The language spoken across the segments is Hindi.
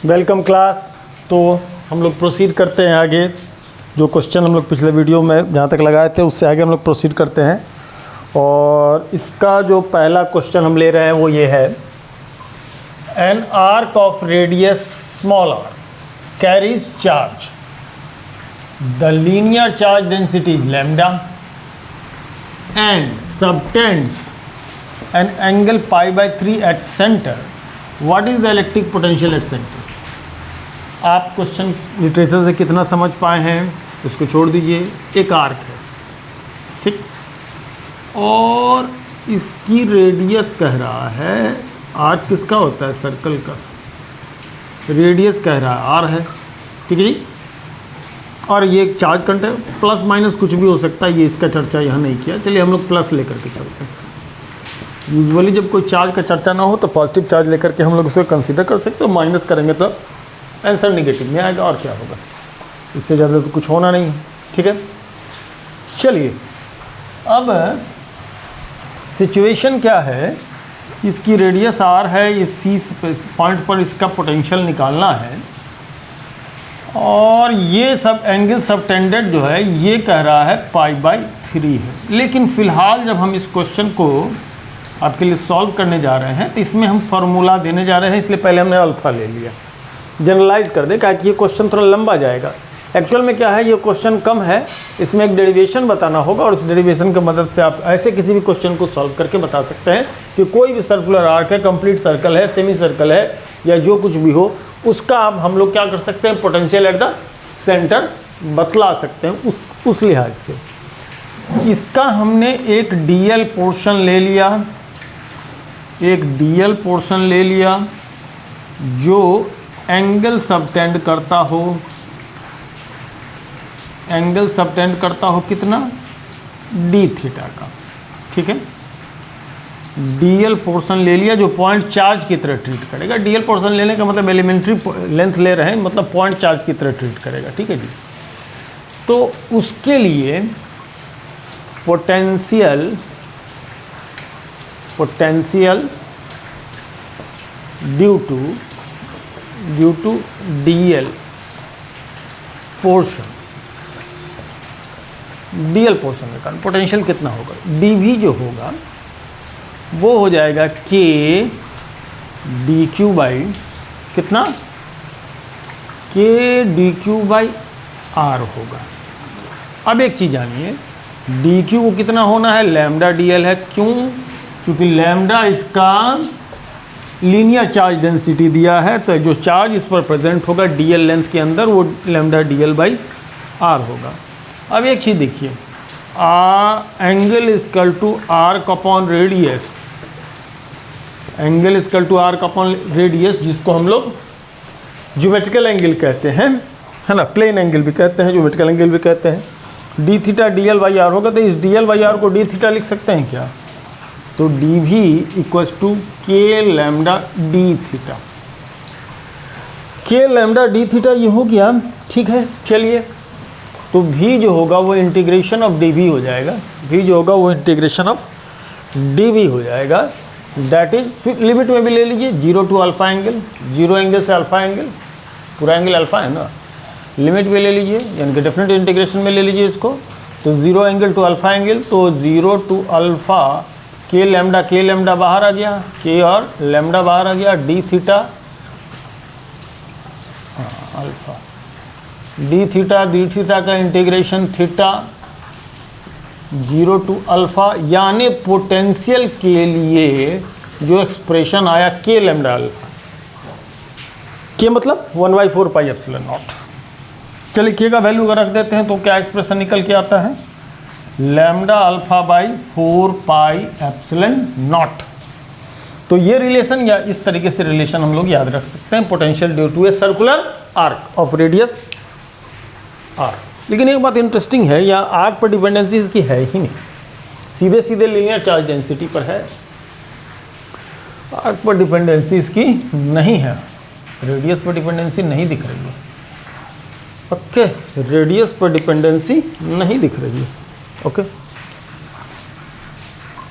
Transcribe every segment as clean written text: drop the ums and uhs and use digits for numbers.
Welcome class. तो हम लोग प्रोसीड करते हैं आगे। जो क्वेश्चन हम लोग पिछले वीडियो में जहाँ तक लगाए थे उससे आगे हम लोग प्रोसीड करते हैं। और इसका जो पहला क्वेश्चन हम ले रहे हैं वो ये है, an arc of radius small r carries charge, the linear charge density is lambda and subtends an angle π/3 at centre, what is the electric potential at centre. आप क्वेश्चन लिटरेचर से कितना समझ पाए हैं उसको छोड़ दीजिए। एक आर्क है, ठीक, और इसकी रेडियस कह रहा है, आर्क किसका होता है, सर्कल का, रेडियस कह रहा है आर है, ठीक है जी। और ये चार्ज कंटेंट प्लस माइनस कुछ भी हो सकता है, ये इसका चर्चा यहाँ नहीं किया। चलिए हम लोग प्लस लेकर के चलते हैं। यूजुअली जब कोई चार्ज का चर्चा ना हो तो पॉजिटिव चार्ज लेकर के हम लोग उसे कंसीडर कर सकते हैं, माइनस करेंगे तो आंसर निगेटिव में आएगा और क्या होगा, इससे ज़्यादा तो कुछ होना नहीं, ठीक है। चलिए अब सिचुएशन क्या है, इसकी रेडियस आर है, इस सी पॉइंट पर इसका पोटेंशियल निकालना है और ये सब एंगल सबटेंडेड जो है ये कह रहा है π/3 है। लेकिन फ़िलहाल जब हम इस क्वेश्चन को आपके लिए सॉल्व करने जा रहे हैं तो इसमें हम फार्मूला देने जा रहे हैं, इसलिए पहले हमने अल्फ़ा ले लिया, जनरलाइज कर दे क्या कि ये क्वेश्चन थोड़ा लंबा जाएगा। एक्चुअल में क्या है, ये क्वेश्चन कम है, इसमें एक डेरिवेशन बताना होगा और इस डेरिवेशन की मदद से आप ऐसे किसी भी क्वेश्चन को सॉल्व करके बता सकते हैं कि कोई भी सर्कुलर आर्क है, कंप्लीट सर्कल है, सेमी सर्कल है या जो कुछ भी हो, उसका आप हम लोग क्या कर सकते हैं, पोटेंशियल एट द सेंटर बतला सकते हैं उस लिहाज से। इसका हमने एक डीएल पोर्शन ले लिया, एक डीएल पोर्शन ले लिया जो एंगल सबटेंड करता हो, एंगल सबटेंड करता हो कितना, डी थीटा का, ठीक है। डीएल पोर्शन ले लिया जो पॉइंट चार्ज की तरह ट्रीट करेगा। डीएल पोर्शन लेने का मतलब एलिमेंट्री लेंथ ले रहे हैं, मतलब पॉइंट चार्ज की तरह ट्रीट करेगा, ठीक है जी। तो उसके लिए potential due to DL portion, DL portion के कारण पोटेंशियल कितना होगा, डीवी जो होगा वो हो जाएगा के डी क्यू बाई कितना, के डी क्यू बाई आर होगा। अब एक चीज़ जानिए, डी क्यू को कितना होना है, लैम्डा डीएल है, क्यों, क्योंकि लैम्डा इसका लीनियर चार्ज डेंसिटी दिया है, तो जो चार्ज इस पर प्रेजेंट होगा डीएल लेंथ के अंदर वो लैम्डा डीएल बाई आर होगा। अब एक चीज़ देखिए, angle equal to arc upon radius, angle equal to arc upon radius जिसको हम लोग ज्योमेट्रिकल एंगल कहते हैं, है ना, प्लेन एंगल भी कहते हैं, ज्योमेट्रिकल एंगल भी कहते हैं। D theta DL by R होगा, तो इस डीएल बाई आर को डी थीटा लिख सकते हैं क्या, तो डी भी equals to K lambda D theta, K lambda D theta ये हो गया, ठीक है। चलिए तो भी जो होगा वो इंटीग्रेशन ऑफ डी वी हो जाएगा, भी जो होगा वो इंटीग्रेशन ऑफ डी वी हो जाएगा, दैट इज, फिर लिमिट में भी ले लीजिए 0 टू अल्फा एंगल, 0 एंगल से अल्फा एंगल, पूरा एंगल अल्फा है ना, लिमिट में ले लीजिए यानी कि डेफिनेट इंटीग्रेशन में ले लीजिए इसको, तो 0 एंगल टू अल्फा एंगल, तो 0 टू अल्फा के लैम्डा बाहर आ गया, के और लैम्डा बाहर आ गया, D theta alpha, D theta का इंटीग्रेशन थीटा 0 टू अल्फा, यानी पोटेंशियल के लिए जो एक्सप्रेशन आया के लैम्डा अल्फा, के मतलब 1/4 पाई एप्सिलॉन नॉट। चलिए के का वैल्यू अगर रख देते हैं तो क्या एक्सप्रेशन निकल के आता है, lambda alpha by 4 pi epsilon not. तो ये रिलेशन या इस तरीके से रिलेशन हम लोग याद रख सकते हैं, potential due to a circular arc of radius R. लेकिन एक बात इंटरेस्टिंग है, यहाँ आर्क पर डिपेंडेंसी इसकी है ही नहीं, सीधे सीधे लीनियर चार्ज डेंसिटी पर है, आर्क पर डिपेंडेंसी इसकी नहीं है, रेडियस पर डिपेंडेंसी नहीं दिख रही है, ओके, रेडियस पर डिपेंडेंसी नहीं दिख रही है, ओके।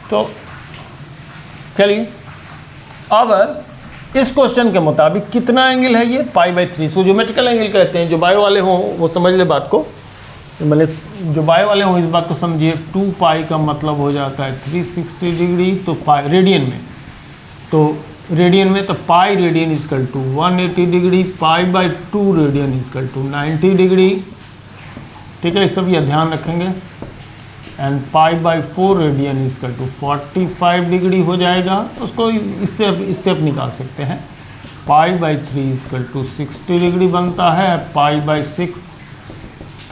तो चलिए अब इस क्वेश्चन के मुताबिक कितना एंगल है ये, π/3। इसको ज्योमेट्रिकल एंगल कहते हैं। जो बायो वाले हों वो समझ ले बात को, मतलब जो बायो वाले हों इस बात को समझिए। 2π का मतलब हो जाता है 360 डिग्री, तो पाई रेडियन में, तो रेडियन में तो pi radian is equal to 180 degree, π/2 radian is equal to 90 degree. ठीक है, इस सब ये ध्यान रखेंगे। And π/4 radian is equal to 45 degree हो जाएगा। उसको इससे आप निकाल सकते हैं। π/3 इजकल टू 60 डिग्री बनता है, π/6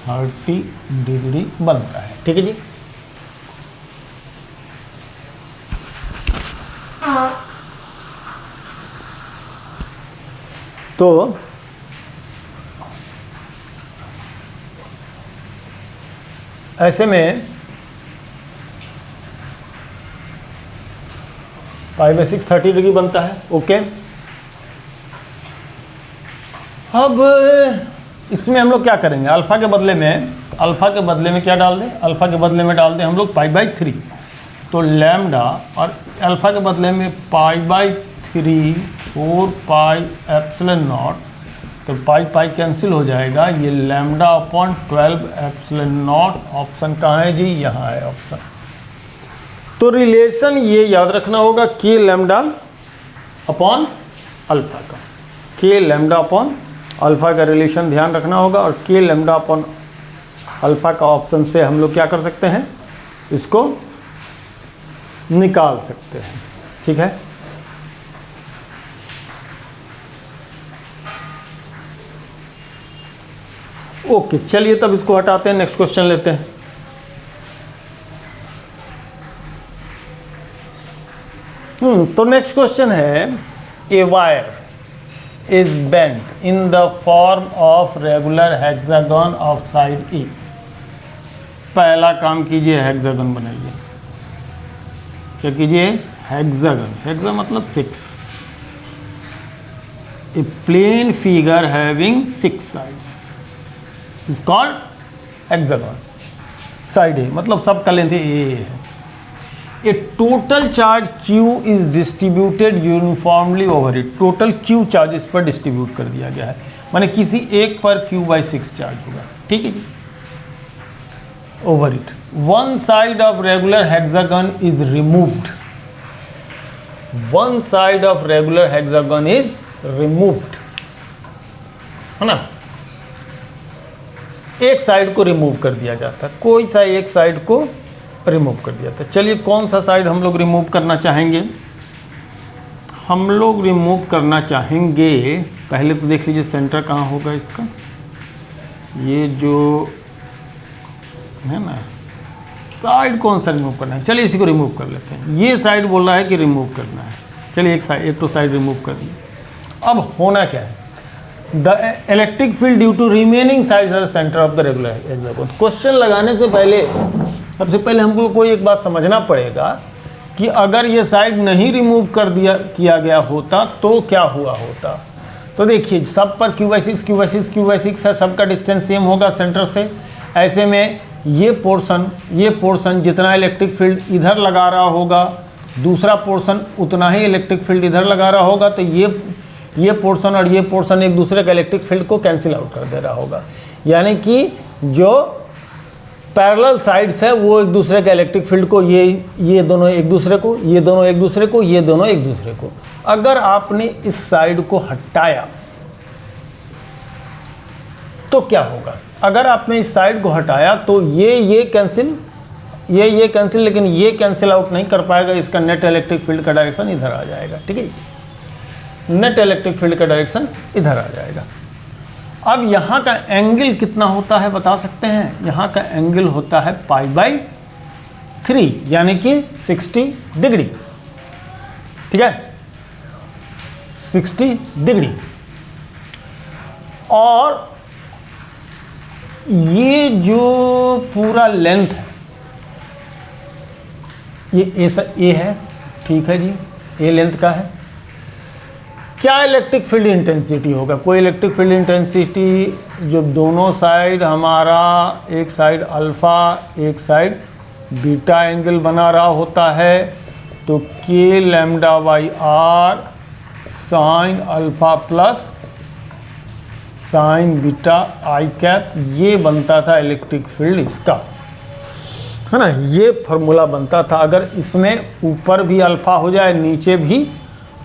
30 डिग्री बनता है। ठीक है जी। तो ऐसे में π/6 30 डिग्री बनता है। ओके, अब इसमें हम लोग क्या करेंगे, अल्फा के बदले में क्या डाल दें, अल्फा के बदले में डाल दें हम लोग π/3। तो लैम्डा, और अल्फा के बदले में π/3 4πε0, तो पाई कैंसिल हो जाएगा। ये λ/12ε0। ऑप्शन कहाँ है जी, यहाँ है ऑप्शन। तो रिलेशन ये याद रखना होगा, k लैम्डा अपॉन अल्फा का, k लैम्डा अपॉन अल्फा का रिलेशन ध्यान रखना होगा। और k लैम्डा अपॉन अल्फा का ऑप्शन से हम लोग क्या कर सकते हैं, इसको निकाल सकते हैं। ठीक है, ओके चलिए तब इसको हटाते हैं, नेक्स्ट क्वेश्चन लेते हैं। तो नेक्स्ट क्वेश्चन है, a wire is bent in the form of regular hexagon of side a. पहला काम कीजिए, हेक्सागन बनाइए। क्या कीजिए, हेक्सागन। हेक्सा मतलब 6। A plane figure having 6 sides is called hexagon. Side A मतलब सबका लेंथ ए है। A total charge Q is distributed uniformly over it. Total Q charge इस पर डिस्ट्रीब्यूट कर दिया गया है, माने किसी एक पर Q/6 चार्ज होगा। ठीक है जी, over it. One side of regular hexagon is removed. One side of regular hexagon is removed, है ना। एक साइड को रिमूव कर दिया जाता है, कोई सा एक साइड को रिमूव कर दिया था। चलिए कौन सा साइड हम लोग रिमूव करना चाहेंगे, हम लोग रिमूव करना चाहेंगे, पहले तो देख लीजिए सेंटर कहाँ होगा इसका। ये जो है ना साइड, कौन सा रिमूव करना है, चलिए इसी को रिमूव कर लेते हैं। ये साइड बोल रहा है कि रिमूव करना है, चलिए एक तो साइड रिमूव कर दिए। अब होना क्या है, the electric field due to remaining sides are the centre of the regular hexagon. Question लगाने से पहले सबसे पहले हमको कोई एक बात समझना पड़ेगा कि अगर ये साइड नहीं रिमूव किया गया होता तो क्या हुआ होता। तो देखिए सब पर Q/6 है, सबका डिस्टेंस सेम होगा सेंटर से। ऐसे में ये पोर्शन जितना इलेक्ट्रिक फील्ड इधर लगा रहा होगा, दूसरा पोर्शन उतना ही इलेक्ट्रिक फील्ड इधर लगा रहा होगा। तो ये पोर्शन और ये पोर्शन एक दूसरे का इलेक्ट्रिक फील्ड को कैंसिल आउट कर दे रहा होगा। यानी कि जो पैरेलल साइड्स है वो एक दूसरे का इलेक्ट्रिक फील्ड को, ये दोनों एक दूसरे को, ये दोनों एक दूसरे को, ये दोनों एक दूसरे को। अगर आपने इस साइड को हटाया तो क्या होगा, अगर आपने इस साइड को हटाया तो ये कैंसिल, ये कैंसिल, लेकिन ये कैंसिल आउट नहीं कर पाएगा। इसका नेट इलेक्ट्रिक फील्ड का डायरेक्शन इधर आ जाएगा। ठीक है, नेट इलेक्ट्रिक फील्ड का डायरेक्शन इधर आ जाएगा। अब यहाँ का एंगल कितना होता है बता सकते हैं, यहाँ का एंगल होता है π/3 यानी कि 60 डिग्री। ठीक है, 60 डिग्री। और ये जो पूरा लेंथ है ये ए है। ठीक है जी, ए लेंथ का है। क्या इलेक्ट्रिक फील्ड इंटेंसिटी होगा, कोई इलेक्ट्रिक फील्ड इंटेंसिटी जो दोनों साइड हमारा, एक साइड अल्फ़ा एक साइड बीटा एंगल बना रहा होता है, तो K λ/R sine alpha plus sine beta I cap, ये बनता था इलेक्ट्रिक फील्ड इसका, है ना। ये फॉर्मूला बनता था। अगर इसमें ऊपर भी अल्फा हो जाए नीचे भी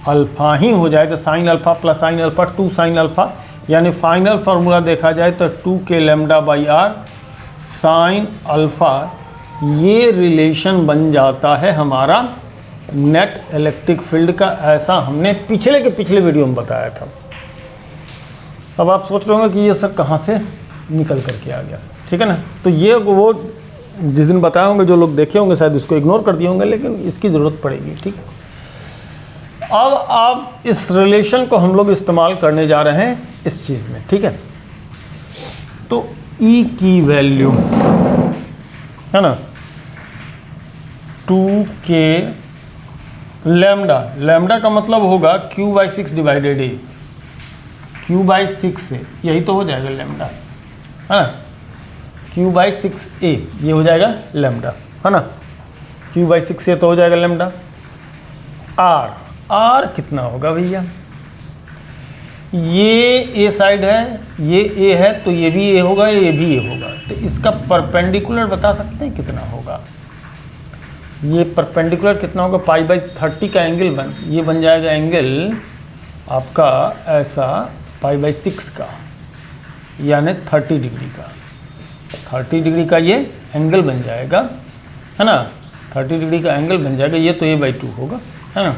अल्फा ही हो जाए तो sine alpha plus sine alpha 2 sine alpha, यानी फाइनल फार्मूला देखा जाए तो 2k lambda by R sine alpha, ये रिलेशन बन जाता है हमारा नेट इलेक्ट्रिक फील्ड का। ऐसा हमने पिछले वीडियो में बताया था। अब आप सोच रहे होंगे कि ये सर कहाँ से निकल करके आ गया, ठीक है ना। तो ये वो जिस दिन बताए होंगे, जो लोग देखे होंगे शायद इसको इग्नोर कर दिए होंगे, लेकिन इसकी ज़रूरत पड़ेगी, ठीक है। अब आप इस रिलेशन को हम लोग इस्तेमाल करने जा रहे हैं इस चीज़ में, ठीक है। तो E की वैल्यू है ना 2k लैम्डा, लैम्डा का मतलब होगा q/6 डिवाइडेड a, q/6 से, यही तो हो जाएगा लैम्डा, है ना। q/6a ये हो जाएगा लैम्डा, है ना। q/6 से तो हो जाएगा लैम्डा। r कितना होगा भैया, ये a साइड है, ये a है, तो ये भी a होगा, ये भी a होगा। तो इसका परपेंडिकुलर बता सकते हैं कितना होगा। ये परपेंडिकुलर कितना होगा, π/30 का एंगल ये बन जाएगा एंगल आपका ऐसा π/6 का, यानी 30 डिग्री का, 30 डिग्री का ये एंगल बन जाएगा, है ना। 30 डिग्री का एंगल बन जाएगा। ये तो a/2 होगा, है ना।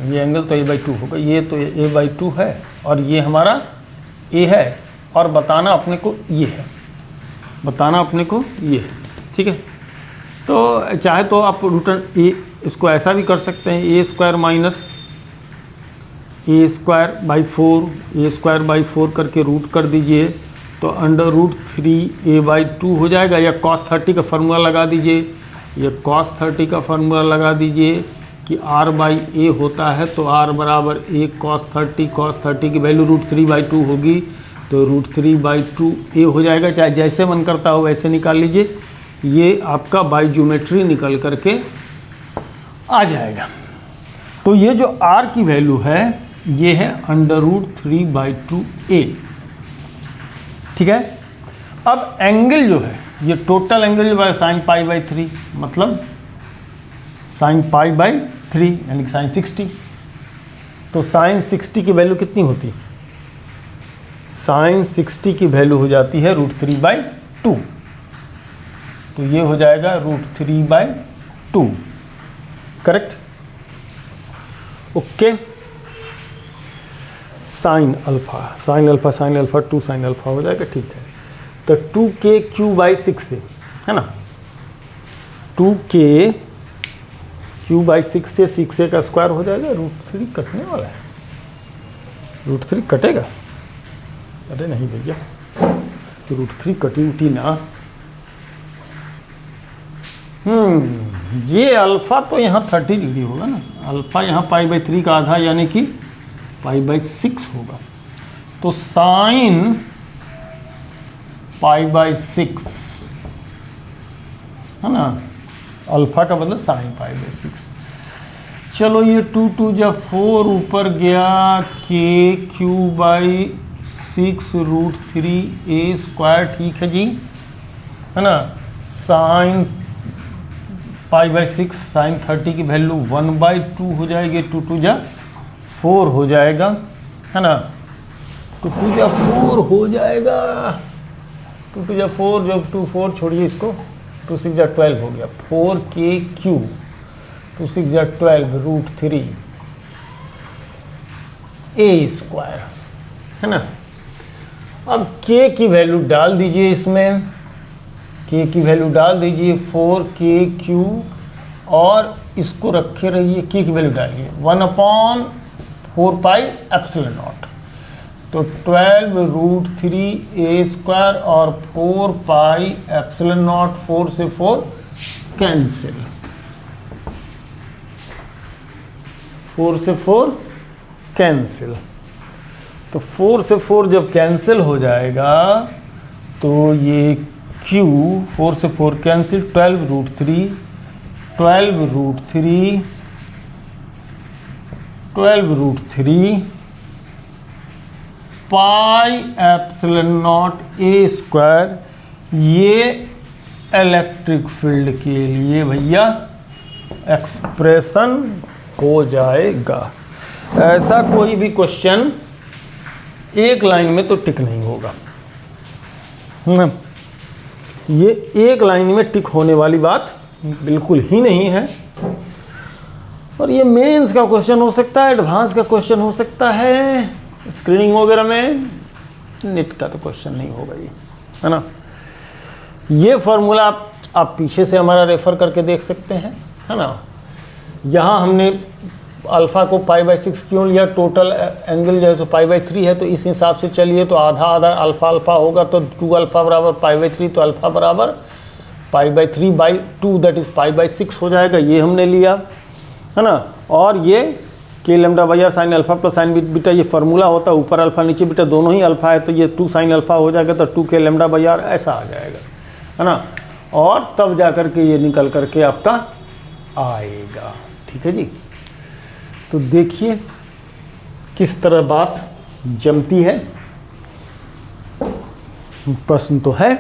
ये एंगल तो a/2 होगा, ये तो a/2 है और ये हमारा a है, और बताना अपने को ये है, बताना अपने को ये है, ठीक है। तो चाहे तो आप रूट ए इसको ऐसा भी कर सकते हैं, a² माइनस a²/4 करके रूट कर दीजिए, तो √3a/2 हो जाएगा। या cos 30 का फार्मूला लगा दीजिए, या cos 30 का फार्मूला लगा दीजिए कि r/a होता है, तो r बराबर a cos 30 की वैल्यू √3/2 होगी, तो √3/2a हो जाएगा। चाहे जैसे मन करता हो वैसे निकाल लीजिए, ये आपका बाई ज्योमेट्री निकल करके आ जाएगा। तो ये जो r की वैल्यू है ये है √3/2a, ठीक है। अब एंगल जो है, ये टोटल एंगल जो है sin π/3, मतलब sin π/3 यानी कि sin 60। तो sin 60 की वैल्यू कितनी होती है, sin 60 की वैल्यू हो जाती है √3/2, तो ये हो जाएगा √3/2, correct, okay. Sign alpha 2 sine alpha हो जाएगा, ठीक है। तो 2k q/6 से, है ना, 2k q/6 से 6a का स्क्वायर हो जाएगा, √3 कटने वाला है, √3 कटेगा, अरे नहीं भैया, तो √3 कटी उटी ना। ये अल्फ़ा तो यहाँ 30 डिग्री होगा ना, अल्फ़ा यहाँ π/3 का आधा यानी कि π/6 होगा। तो साइन π/6 है ना, अल्फ़ा का मतलब साइन π/6। चलो ये 2 2 जब 4 ऊपर गया, k q/6 √3a², ठीक है जी, है ना। साइन π/6 साइन 30 की वैल्यू 1/2 हो जाएगी, 2 2 जा 4 हो जाएगा, है ना। 2 2 जा 4 हो जाएगा, 2 2 जा 4, जब 2 4 छोड़िए इसको, 2 6 जा 12 हो गया, 4kq 2 6 जा 12 √3a², है ना। अब k की वैल्यू डाल दीजिए इसमें, k की वैल्यू डाल दीजिए 4kq, और इसको रखे रहिए, k की वैल्यू डालिए 1/4πε0, तो 12 √3a² और 4πε0, 4 से 4 कैंसिल, 4 से 4 कैंसिल। तो 4 से 4 जब कैंसिल हो जाएगा तो ये q 4 से 4 cancel, 12 √3 12√3 pi epsilon not a square, ये इलेक्ट्रिक फील्ड के लिए भैया एक्सप्रेशन हो जाएगा। ऐसा कोई भी क्वेश्चन एक लाइन में तो टिक नहीं होगा ना, ये एक लाइन में टिक होने वाली बात बिल्कुल ही नहीं है। और ये मेंस का क्वेश्चन हो सकता है, एडवांस का क्वेश्चन हो सकता है, स्क्रीनिंग वगैरह में नेट का तो क्वेश्चन नहीं होगा ये, है ना। ये फॉर्मूला आप पीछे से हमारा रेफर करके देख सकते हैं, है ना। यहाँ हमने अल्फ़ा को π/6 क्यों लिया, टोटल एंगल जो है सो π/3 है, तो इस हिसाब से चलिए तो आधा आधा अल्फ़ा अल्फ़ा होगा, तो 2α बराबर π/3, तो अल्फ़ा बराबर π/3/2 दैट इज़ π/6 हो जाएगा, ये हमने लिया, है ना। और ये k λ/r sine alpha plus sine beta ये फार्मूला होता है, ऊपर अल्फ़ा नीचे बीटा दोनों ही अल्फ़ा है, तो ये 2 साइन अल्फ़ा हो जाएगा, तो 2k λ/r ऐसा आ जाएगा, है ना। और तब जा कर के ये निकल कर के आपका आएगा, ठीक है जी। तो देखिए किस तरह बात जमती है। प्रश्न तो है,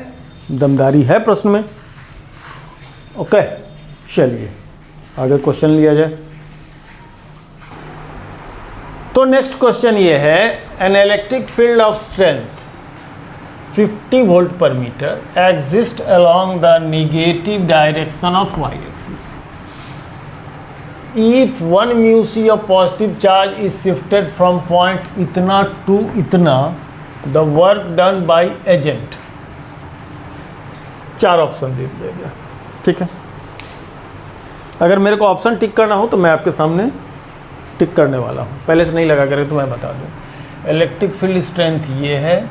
दमदारी है प्रश्न में। ओके, चलिए आगे क्वेश्चन लिया जाए। तो नेक्स्ट क्वेश्चन ये है, an electric field of strength 50 volt per metre exist along the negative direction of Y axis. If 1 mu c of positive charge is shifted from point इतना to इतना, the work done by agent, 4 option दे दिया गया, ठीक है। अगर मेरे को ऑप्शन टिक करना हो तो मैं आपके सामने टिक करने वाला हूँ, पहले से नहीं लगा करे तो मैं बता दूँ। इलेक्ट्रिक फील्ड स्ट्रेंथ ये है,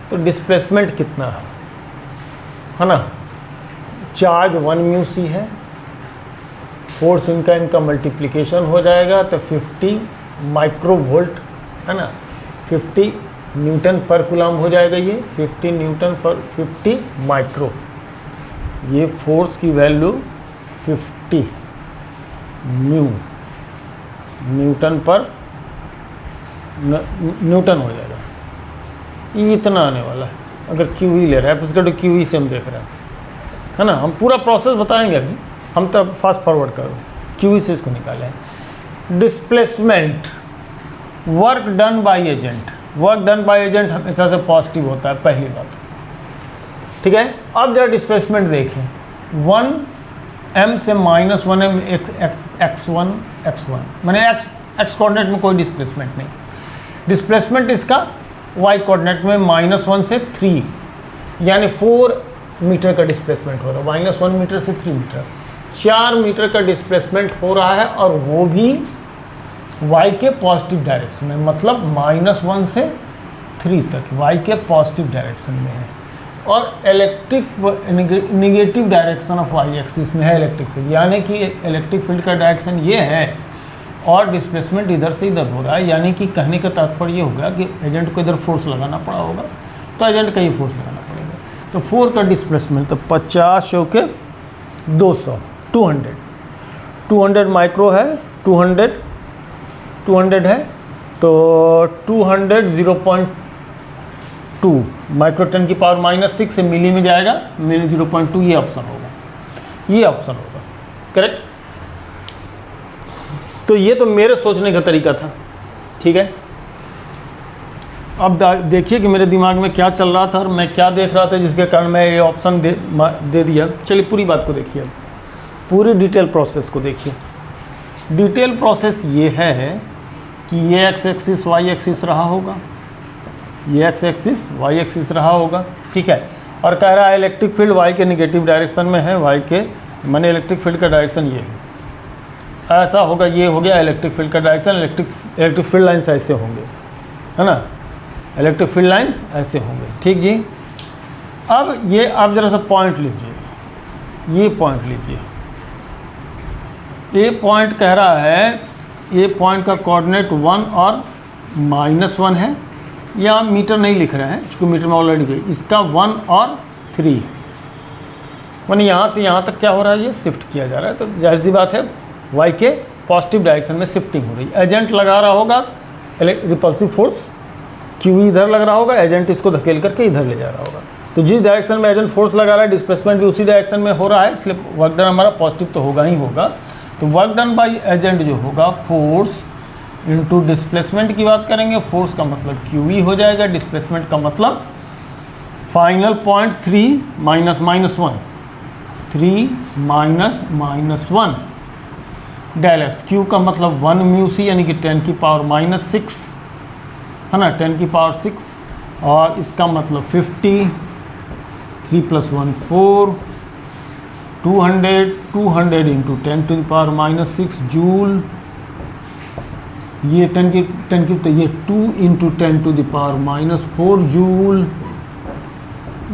तो डिस्प्लेसमेंट कितना है ना। चार्ज 1 mu c है, फोर्स इनका मल्टीप्लिकेशन हो जाएगा, तो 50 माइक्रो वोल्ट, है ना, 50 न्यूटन पर कूलम हो जाएगा, ये 50 न्यूटन पर 50 माइक्रो, ये फोर्स की वैल्यू 50 न्यूटन पर न्यूटन हो जाएगा, ये इतना आने वाला है। अगर क्यू ही ले रहा है उसका, तो क्यू ही से हम देख रहे हैं, है ना। हम पूरा प्रोसेस बताएंगे अभी, हम तो फास्ट फॉरवर्ड करो, क्यू से इसको निकाले हैं। Displacement, work done by agent, work done by agent हमेशा से पॉजिटिव होता है, पहली बात, ठीक है। अब जरा डिस्प्लेसमेंट देखें, 1m से -1m x1 मैंने x कोऑर्डिनेट में कोई डिस्प्लेसमेंट नहीं, डिस्प्लेसमेंट इसका y कोऑर्डिनेट में -1 से 3 यानी 4 मीटर का डिस्प्लेसमेंट हो रहा है, -1 मीटर से 3 मीटर, 4 मीटर का डिस्प्लेसमेंट हो रहा है, और वो भी y के पॉजिटिव डायरेक्शन में, मतलब -1 से 3 तक y के पॉजिटिव डायरेक्शन में है, और electric negative direction of y axis में है इलेक्ट्रिक फील्ड, यानी कि इलेक्ट्रिक फील्ड का डायरेक्शन ये है और डिस्प्लेसमेंट इधर से इधर हो रहा है, यानी कि कहने का तात्पर्य ये होगा कि एजेंट को इधर फोर्स लगाना पड़ा होगा, तो एजेंट का ही फोर्स लगाना पड़ेगा। तो 4 का डिस्प्लेसमेंट, तो 50 के 200 200 माइक्रो है, 200 है, तो 200 0.2 माइक्रो 10 की पावर -6 से मिली में जाएगा, मिली 0.2, ये ऑप्शन होगा, ये ऑप्शन होगा, करेक्ट। तो ये तो मेरे सोचने का तरीका था, ठीक है। अब देखिए कि मेरे दिमाग में क्या चल रहा था और मैं क्या देख रहा था जिसके कारण मैं ये ऑप्शन दे दिया। चलिए पूरी बात को देखिए, पूरी डिटेल प्रोसेस को देखिए। डिटेल प्रोसेस ये है कि ये एक्स एक्सिस वाई एक्सिस रहा होगा, ये एक्स एक्सिस वाई एक्सिस रहा होगा, ठीक है। और कह रहा है इलेक्ट्रिक फील्ड वाई के नेगेटिव डायरेक्शन में है, वाई के माने इलेक्ट्रिक फील्ड का डायरेक्शन ये है, ऐसा होगा, ये हो गया इलेक्ट्रिक फील्ड का डायरेक्शन। इलेक्ट्रिक फील्ड लाइन्स ऐसे होंगे, है ना, इलेक्ट्रिक फील्ड लाइन्स ऐसे होंगे, ठीक जी। अब ये आप जरा सा पॉइंट लीजिए, ये पॉइंट लीजिए, ए पॉइंट कह रहा है, ए पॉइंट का कोऑर्डिनेट 1 और -1 है, या मीटर नहीं लिख रहे हैं क्योंकि मीटर में ऑलरेडी गई, इसका 1 और 3 माने यहाँ से यहाँ तक क्या हो रहा है, ये शिफ्ट किया जा रहा है, तो जाहिर सी बात है वाई के पॉजिटिव डायरेक्शन में शिफ्टिंग हो रही है। एजेंट लगा रहा होगा रिपल्सिव फोर्स क्यू इधर लग रहा होगा, एजेंट इसको धकेल करके इधर ले जा रहा होगा। तो जिस डायरेक्शन में एजेंट फोर्स लगा रहा है डिस्प्लेसमेंट भी उसी डायरेक्शन में हो रहा है, इसलिए वर्क डन हमारा पॉजिटिव तो होगा ही होगा। तो वर्क डन बाई एजेंट जो होगा फोर्स इनटू डिस्प्लेसमेंट की बात करेंगे, फोर्स का मतलब क्यू हो जाएगा, डिस्प्लेसमेंट का मतलब final point 3 minus minus 1, 3 minus minus 1 del X. Q का मतलब 1 म्यू सी यानी कि 10 की पावर माइनस 6 है ना, 10 की पावर 6, और इसका मतलब 50, 3 + 1 4, 200 into 10 to the power minus 6 joule. ये 10 की तो ये 2 into 10 to the power minus 4 joule.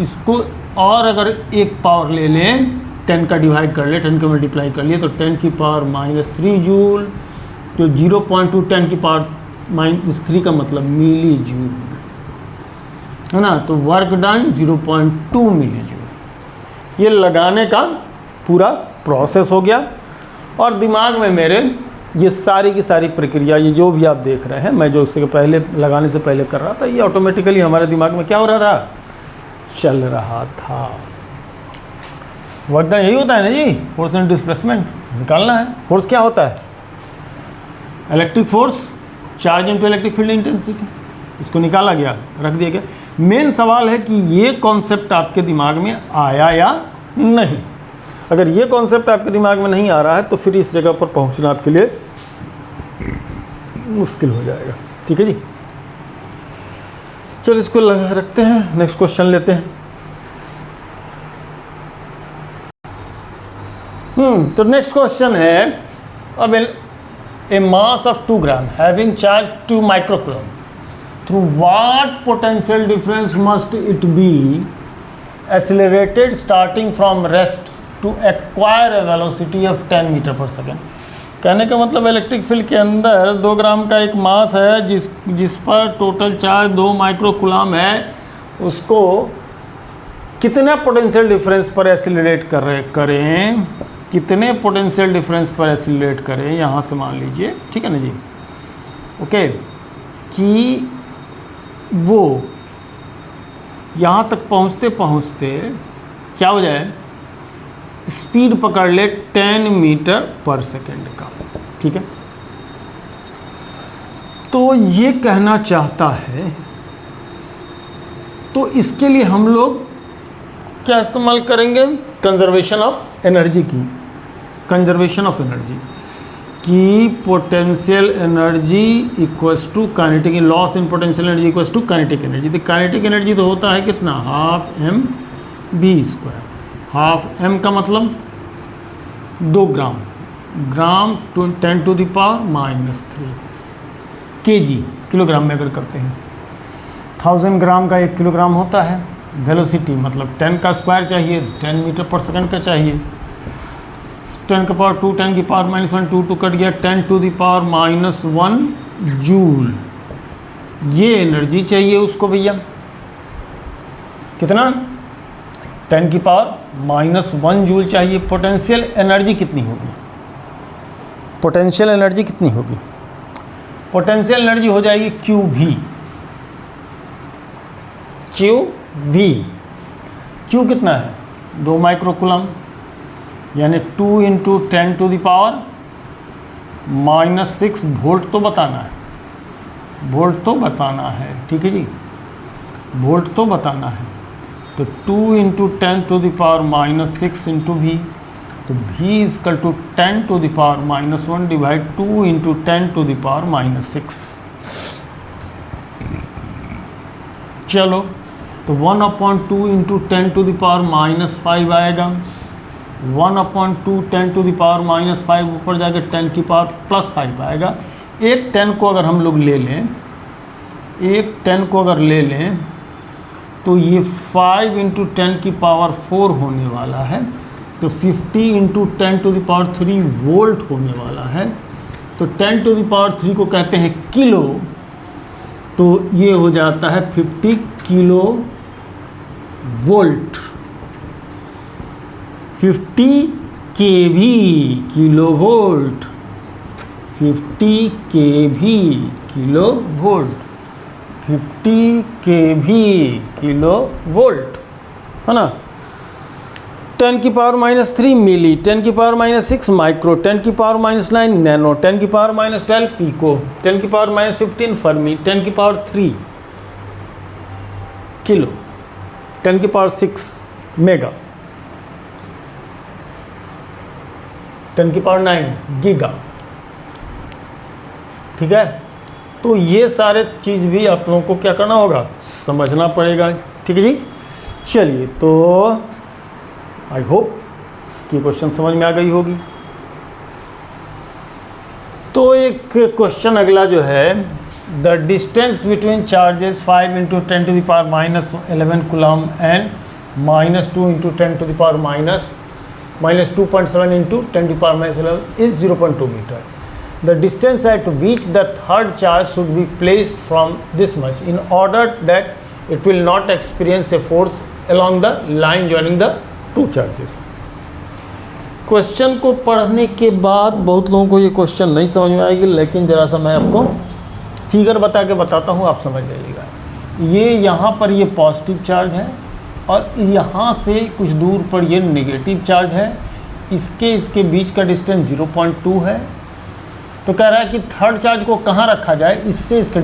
इसको और अगर एक पावर ले लें, 10 का डिवाइड कर ले, 10 का मल्टीप्लाई कर लिए तो 10 की पावर माइनस 3 जूल। तो 0.2 10 की पावर माइनस 3 का मतलब मिली जूल है ना। तो वर्क डन 0.2 मिली जूल। ये लगाने का पूरा प्रोसेस हो गया, और दिमाग में मेरे ये सारी की सारी प्रक्रिया, ये जो भी आप देख रहे हैं, मैं जो इससे पहले लगाने से पहले कर रहा था, ये ऑटोमेटिकली हमारे दिमाग में क्या हो रहा था, चल रहा था। वर्क डन यही होता है ना जी, फोर्स एंड डिस्प्लेसमेंट निकालना है। फोर्स क्या होता है, electric force charge into electric field intensity, इसको निकाला गया, रख दिया गया। मेन सवाल है कि ये कॉन्सेप्ट आपके दिमाग में आया या नहीं। अगर ये कॉन्सेप्ट आपके दिमाग में नहीं आ रहा है तो फिर इस जगह पर पहुंचना आपके लिए मुश्किल हो जाएगा। ठीक है जी, चलो इसको रखते हैं, नेक्स्ट क्वेश्चन लेते हैं। तो नेक्स्ट क्वेश्चन है, अब a mass of 2 gram having charge 2 microcoulomb, through what potential difference must it be accelerated starting from rest to acquire a velocity of 10 metre पर सेकेंड। कहने का मतलब इलेक्ट्रिक फील्ड के अंदर 2 ग्राम का एक मास है जिस पर टोटल चार्ज 2 माइक्रोकूलम है, उसको कितना पोटेंशियल डिफरेंस पर एक्सीलरेट करें, कितने पोटेंशियल डिफरेंस पर एक्सीलरेट करें, यहाँ से मान लीजिए, ठीक है ना जी, ओके, कि वो यहाँ तक पहुँचते पहुँचते क्या हो जाए, स्पीड पकड़ ले 10 मीटर पर सेकेंड का। ठीक है, तो ये कहना चाहता है, तो इसके लिए हम लोग क्या इस्तेमाल करेंगे, कंजर्वेशन ऑफ एनर्जी की, कंजर्वेशन ऑफ एनर्जी की potential energy equals to kinetic, loss in potential energy equals to kinetic energy. तो काइनेटिक एनर्जी तो होता है कितना, half M B square. Half M का मतलब 2 gram, gram 10 to the power -3 KG, kilogram में अगर करते हैं 1000 ग्राम का 1 किलोग्राम होता है। वेलोसिटी मतलब 10 का स्क्वायर चाहिए, 10 मीटर पर सेकंड का चाहिए। 10 का पावर 2, 10 की पावर -1, 2 कट गया, 10 टू द पावर -1 जूल। ये एनर्जी चाहिए उसको भैया, कितना, 10 की पावर -1 जूल चाहिए। पोटेंशियल एनर्जी कितनी होगी, पोटेंशियल एनर्जी कितनी होगी, पोटेंशियल एनर्जी हो जाएगी क्यू वी। क्यू कितना है, 2 माइक्रोकूलम, यानी 2 into 10 to the power -6 volt तो बताना है, वोल्ट तो बताना है, ठीक है जी, वोल्ट तो बताना है। तो 2 into 10 to the power -6 into V, तो v equal to 10 to the power -1 divide 2 into 10 to the power -6। चलो, तो 1/2 इंटू 10 टू द पावर -5 आएगा, 1/2 10 टू द पावर -5 ऊपर जाएगा 10 की पावर +5 आएगा। एक 10 को अगर हम लोग ले लें, एक 10 को अगर ले लें तो ये 5 इंटू 10 की पावर 4 होने वाला है, तो 50 into 10 to the power 3 volt होने वाला है। तो 10 टू द पावर 3 को कहते हैं किलो, तो ये हो जाता है 50 किलो वोल्ट, 50 केवी, किलो वोल्ट, 50 केवी किलो वोल्ट, 50 केवी किलो वोल्ट, है ना। 10 की पावर -3 मिली, 10 की पावर -6 माइक्रो, 10 की पावर -9 नैनो, 10 की पावर -12 पीको, 10 की पावर -15 फर्मी, 10 की पावर 3 किलो, 10 की पावर 6 मेगा, 10 की पावर 9 गीगा। ठीक है, तो ये सारे चीज़ भी आप लोगों को क्या करना होगा, समझना पड़ेगा। ठीक है जी, चलिए, तो आई होप कि क्वेश्चन समझ में आ गई होगी। तो एक क्वेश्चन अगला जो है, the distance between charges 5 × 10⁻11 coulomb and -2 × 10⁻2.7 × 10⁻11 is 0.2 meter. The distance at which the third charge should be placed from this much in order that it will not experience a force along the line joining the two charges. Question को पढ़ने के बाद बहुत लोगों को ये क्वेश्चन नहीं समझ में आएगी, लेकिन ज़रा सा मैं आपको फिगर बता के बताता हूँ, आप समझ जाइएगा। ये यहाँ पर ये पॉजिटिव चार्ज है और यहाँ से कुछ दूर पर ये नेगेटिव चार्ज है। इसके बीच का डिस्टेंस 0.2 है। तो कह रहा है कि थर्ड चार्ज को कहाँ रखा जाए, इससे इसके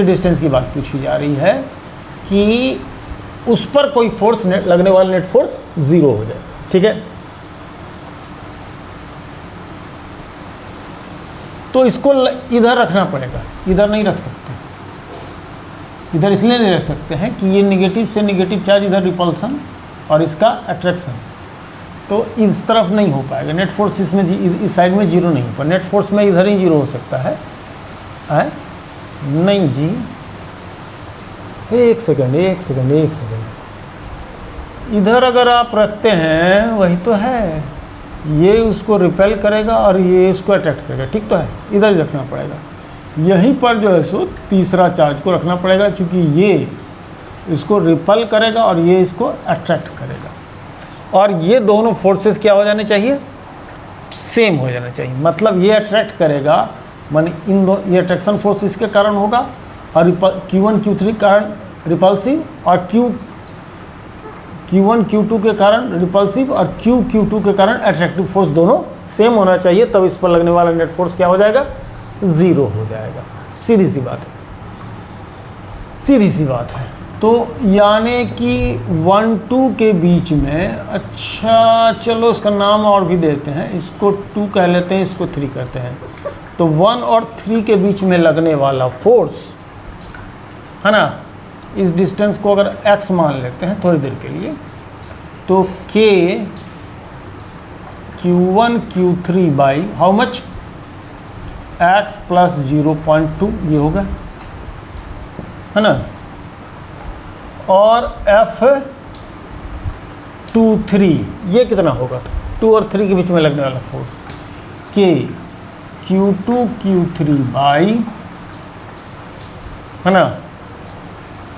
डिस्टेंस की बात पूछी जा रही है कि उस पर कोई फोर्स लगने वाला नेट फोर्स 0 हो जाए। ठीक है, तो इसको इधर रखना पड़ेगा, इधर नहीं रख सकते। इधर इसलिए नहीं रख सकते हैं कि ये नेगेटिव से नेगेटिव चार्ज इधर रिपल्सन और इसका अट्रैक्शन, तो इस तरफ नहीं हो पाएगा। नेट फोर्स इसमें इस साइड में 0 नहीं हो पाएगा। नेट फोर्स में इधर ही 0 हो सकता है। नहीं जी, एक सेकंड, इधर अगर आप रखते हैं वही तो है, ये उसको रिपेल करेगा और ये इसको अट्रैक्ट करेगा। ठीक तो है, इधर ही रखना पड़ेगा। यहीं पर जो है सो तीसरा चार्ज को रखना पड़ेगा, क्योंकि ये इसको रिपेल करेगा और ये इसको अट्रैक्ट करेगा। और ये दोनों फोर्सेस क्या हो जाने चाहिए, सेम हो जाना चाहिए। मतलब ये अट्रैक्ट करेगा, माने ये अट्रैक्शन फोर्स इसके कारण होगा और Q1 Q3 कारण रिपल्सिव, और Q1 Q2 के कारण रिपल्सिव और Q2 के कारण अट्रैक्टिव फोर्स दोनों सेम होना चाहिए। तब इस पर लगने वाला नेट फोर्स क्या हो जाएगा, 0 हो जाएगा। सीधी सी बात है। तो यानी कि 1 2 के बीच में, अच्छा चलो इसका नाम और भी देते हैं, इसको 2 कह लेते हैं, इसको 3 कहते हैं। तो 1 और 3 के बीच में लगने वाला फोर्स है ना, इस डिस्टेंस को अगर x मान लेते हैं थोड़ी देर के लिए, तो k Q1 Q3 by how much, x plus 0.2 ये होगा, है ना। और F23 ये कितना होगा, 2 और 3 के बीच में लगने वाला force k Q2 Q3 by, है ना,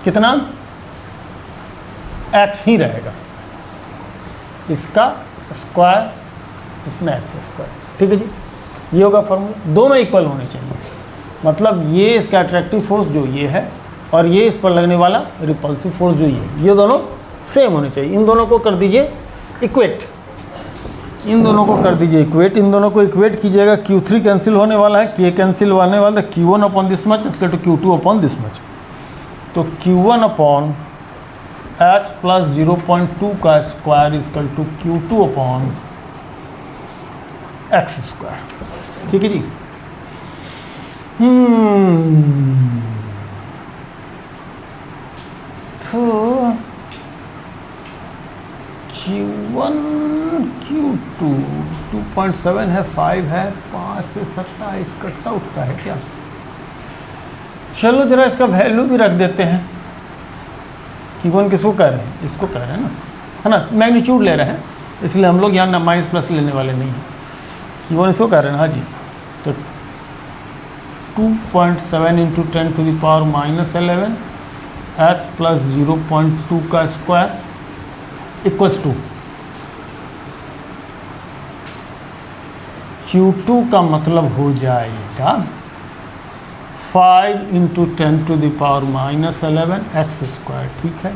कितना, x ही रहेगा, इसका स्क्वायर, इसमें x स्क्वायर। ठीक है जी, ये होगा फॉर्मूला। दोनों इक्वल होने चाहिए, मतलब ये इसका अट्रैक्टिव फोर्स जो ये है और ये इस पर लगने वाला रिपल्सिव फोर्स जो ये दोनों सेम होने चाहिए। इन दोनों को कर दीजिए इक्वेट, इन दोनों को इक्वेट कीजिएगा। Q3 कैंसिल होने वाला है, K कैंसिल होने वाला है, Q1 अपॉन दिस मच इसका to Q2 upon this much. तो Q1 अपॉन x प्लस 0.2 का square equal to Q2 upon x square. ठीक है जी। तो Q1 Q2 2.7 है, 5 है, 5 से 27 कटता उठता है क्या। चलो जरा इसका वैल्यू भी रख देते हैं। Q1 किसको कह रहे हैं, इसको कह रहे हैं ना, है ना, मैग्नीट्यूड ले रहे हैं, इसलिए हम लोग यहाँ माइनस प्लस लेने वाले नहीं हैं। Q1 इसको कह रहे हैं, हाँ जी। तो 2.7 × 10⁻11 x प्लस 0.2 का स्क्वायर इक्वल्स टू Q2 का मतलब हो जाएगा 5 × 10⁻⁻11 x स्क्वायर। ठीक है,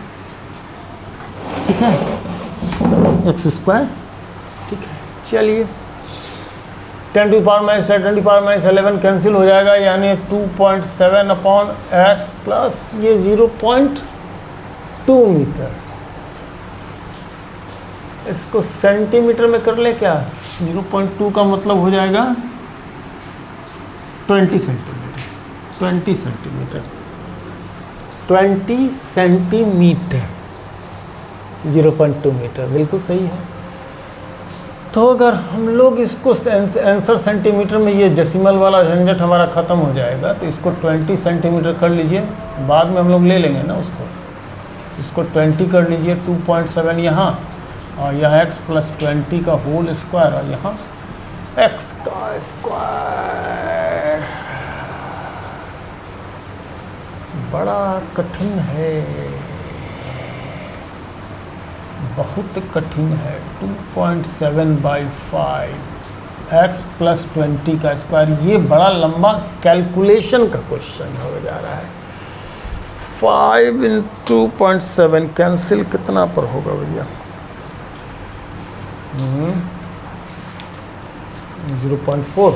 ठीक है, x स्क्वायर। ठीक है, चलिए 10⁻⁻11 कैंसिल हो जाएगा, यानी 2.7/x प्लस ये 0.2 मीटर। इसको सेंटीमीटर में कर ले क्या, 0.2 का मतलब हो जाएगा 20 सेंटीमीटर। 20 सेंटीमीटर 20 सेंटीमीटर 0.2 मीटर, बिल्कुल सही है। तो अगर हम लोग इसको आंसर सेंटीमीटर में, ये डेसिमल वाला झंझट हमारा ख़त्म हो जाएगा, तो इसको 20 सेंटीमीटर कर लीजिए, बाद में हम लोग ले लेंगे ना उसको। इसको 20 कर लीजिए, 2.7 यहाँ और यहाँ x प्लस 20 का होल स्क्वायर और यहाँ x का स्क्वायर। बड़ा कठिन है, बहुत कठिन है। 2.7/5 x प्लस 20 का स्क्वायर, ये बड़ा लंबा कैलकुलेशन का क्वेश्चन हो जा रहा है। 5 × 2.7 कैंसिल कितना पर होगा भैया, 0.4।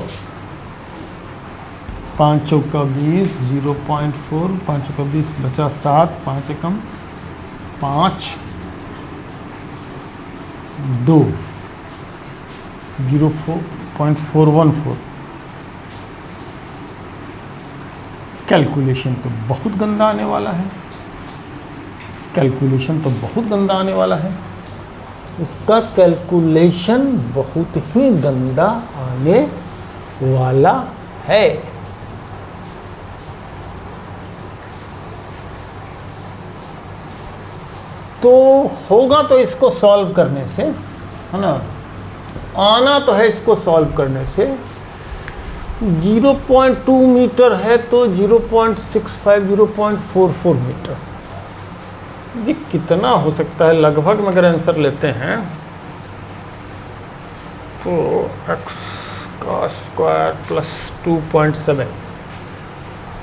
5 चौका 20, 0.4, 5 चौका 20 बचा 7, 5 एकम 5, 2, 0.414। कैलकुलेशन तो बहुत गंदा आने वाला है, कैलकुलेशन तो बहुत गंदा आने वाला है। इसका कैलकुलेशन बहुत ही गंदा आने वाला है। तो होगा तो इसको सॉल्व करने से, है ना, आना तो है इसको सॉल्व करने से। 0.2 मीटर है तो 0.65 0.44 मीटर, ये कितना हो सकता है लगभग में अगर आंसर लेते हैं तो x का स्क्वायर प्लस 2.7।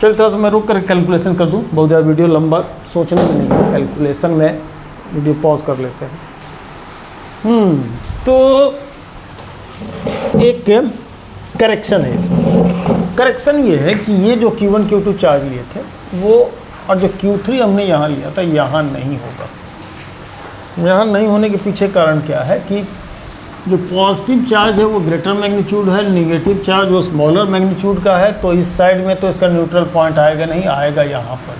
चलिए थोड़ा सा मैं रुक कर कैलकुलेशन कर दूं, बहुत ज़्यादा वीडियो लंबा सोचने में नहीं है, कैलकुलेशन में वीडियो पॉज कर लेते हैं। तो एक करेक्शन है इसमें। करेक्शन ये है कि ये जो Q1 Q2 चार्ज लिए थे वो, और जो Q3 हमने यहाँ लिया था, यहाँ नहीं होगा। यहाँ नहीं होने के पीछे कारण क्या है कि जो पॉजिटिव चार्ज है वो ग्रेटर मैग्नीट्यूड है, नेगेटिव चार्ज वो स्मॉलर मैग्नीट्यूड का है। तो इस साइड में तो इसका न्यूट्रल पॉइंट आएगा नहीं, आएगा यहाँ पर,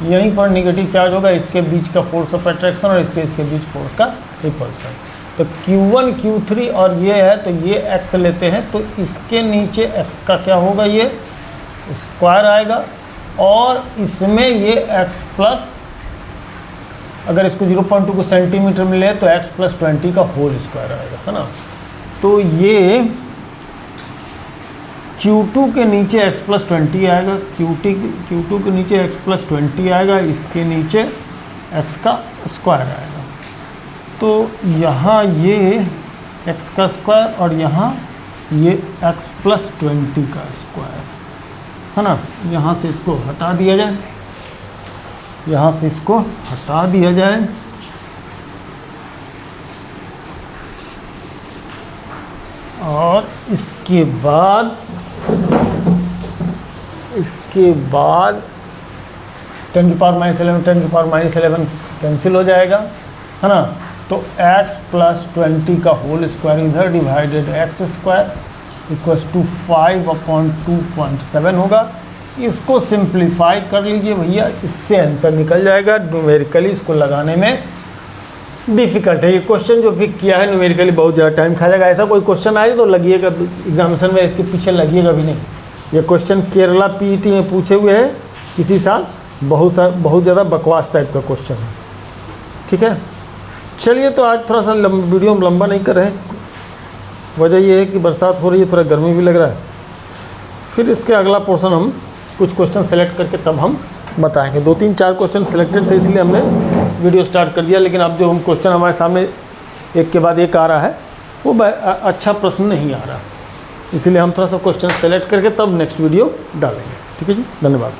यहीं पर नेगेटिव चार्ज होगा। इसके बीच का फोर्स ऑफ अट्रैक्शन और इसके बीच फोर्स का रिपल्सन। तो Q1 Q3 और ये है, तो ये x लेते हैं, तो इसके नीचे x का क्या होगा, ये स्क्वायर आएगा, और इसमें ये x प्लस, अगर इसको 0.2 को सेंटीमीटर में ले तो x प्लस 20 का होल स्क्वायर आएगा, है ना। तो ये Q2 के नीचे x प्लस 20 आएगा, Q2 के नीचे x प्लस 20 आएगा, इसके नीचे x का स्क्वायर आएगा। तो यहाँ ये x का स्क्वायर और यहाँ ये x प्लस 20 का स्क्वायर, है ना। यहाँ से इसको हटा दिया जाए, यहाँ से इसको हटा दिया जाए, और इसके बाद 10⁻11 कैंसिल हो जाएगा, है ना। तो x प्लस 20 का होल स्क्वायर इधर divided x square equals to 5/2.7 होगा। इसको सिंप्लीफाई कर लीजिए भैया, इससे आंसर निकल जाएगा। न्यूमेरिकली इसको लगाने में डिफ़िकल्ट है। ये क्वेश्चन जो पिक किया है न्यूमेरिकली बहुत ज़्यादा टाइम खा जाएगा। ऐसा कोई क्वेश्चन आए तो लगिएगा एग्जामिनेशन में, इसके पीछे लगिएगा भी नहीं। ये क्वेश्चन केरला PET में पूछे हुए हैं किसी साल, बहुत ज़्यादा बकवास टाइप का क्वेश्चन है, ठीक है। चलिए, तो आज थोड़ा सा वीडियो में लंबा नहीं कर रहे हैं, वजह ये है कि बरसात हो रही है, थोड़ा गर्मी भी लग रहा है। फिर इसके अगला पोर्शन हम कुछ क्वेश्चन सेलेक्ट करके तब हम बताएंगे। 2-3-4 क्वेश्चन सिलेक्टेड थे, इसलिए हमने वीडियो स्टार्ट कर दिया। लेकिन अब जो हम क्वेश्चन हमारे सामने एक के बाद एक आ रहा है, वो अच्छा प्रश्न नहीं आ रहा। इसीलिए हम थोड़ा सा क्वेश्चन सेलेक्ट करके तब नेक्स्ट वीडियो डालेंगे। ठीक है जी, धन्यवाद।